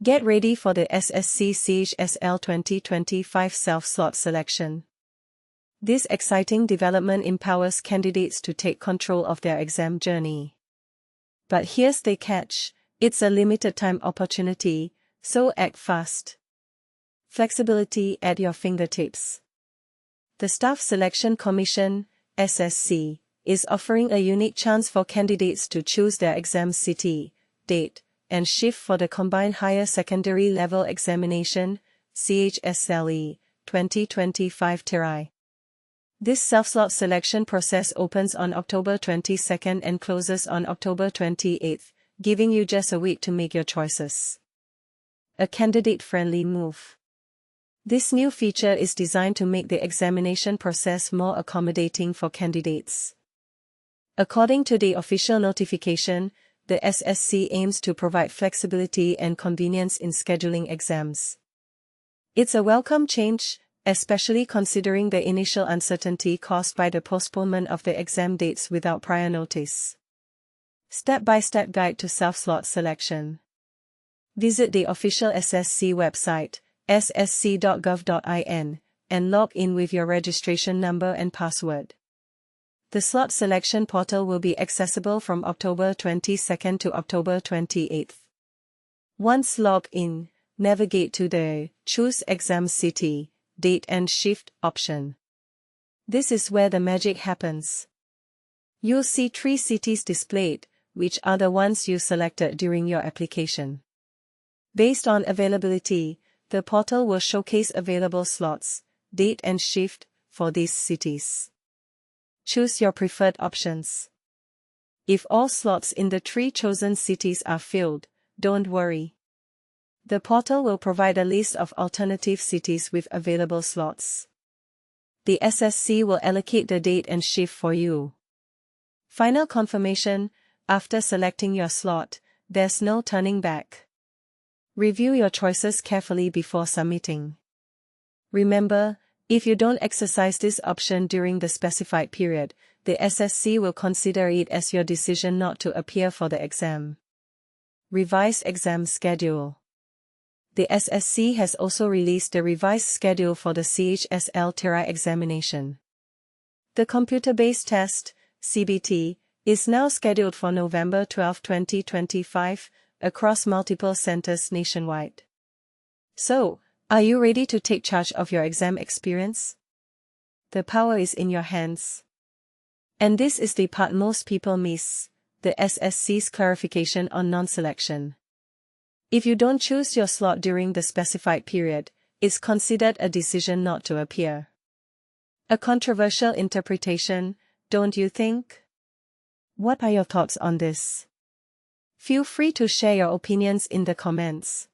Get ready for the SSC CHSL 2025 self-slot selection. This exciting development empowers candidates to take control of their exam journey. But here's the catch: it's a limited-time opportunity, so act fast. Flexibility at your fingertips. The Staff Selection Commission, SSC, is offering a unique chance for candidates to choose their exam city, date, and shift for the Combined Higher Secondary Level Examination, CHSL 2025. This self-slot selection process opens on October 22nd and closes on October 28th, giving you just a week to make your choices. A candidate-friendly move. This new feature is designed to make the examination process more accommodating for candidates. According to the official notification, the SSC aims to provide flexibility and convenience in scheduling exams. It's a welcome change, especially considering the initial uncertainty caused by the postponement of the exam dates without prior notice. Step-by-step guide to self-slot selection. Visit the official SSC website, ssc.gov.in, and log in with your registration number and password. The slot selection portal will be accessible from October 22nd to October 28th. Once logged in, navigate to the Choose Exam City, Date and Shift option. This is where the magic happens. You'll see 3 cities displayed, which are the ones you selected during your application. Based on availability, the portal will showcase available slots, date and shift, for these cities. Choose your preferred options. If all slots in the 3 chosen cities are filled, don't worry. The portal will provide a list of alternative cities with available slots. The SSC will allocate the date and shift for you. Final confirmation: after selecting your slot, there's no turning back. Review your choices carefully before submitting. Remember, if you don't exercise this option during the specified period, the SSC will consider it as your decision not to appear for the exam. Revised exam schedule. The SSC has also released the revised schedule for the CHSL examination. The computer-based test, CBT, is now scheduled for November 12, 2025, across multiple centers nationwide. So, are you ready to take charge of your exam experience? The power is in your hands. And this is the part most people miss: the SSC's clarification on non-selection. If you don't choose your slot during the specified period, it's considered a decision not to appear. A controversial interpretation, don't you think? What are your thoughts on this? Feel free to share your opinions in the comments.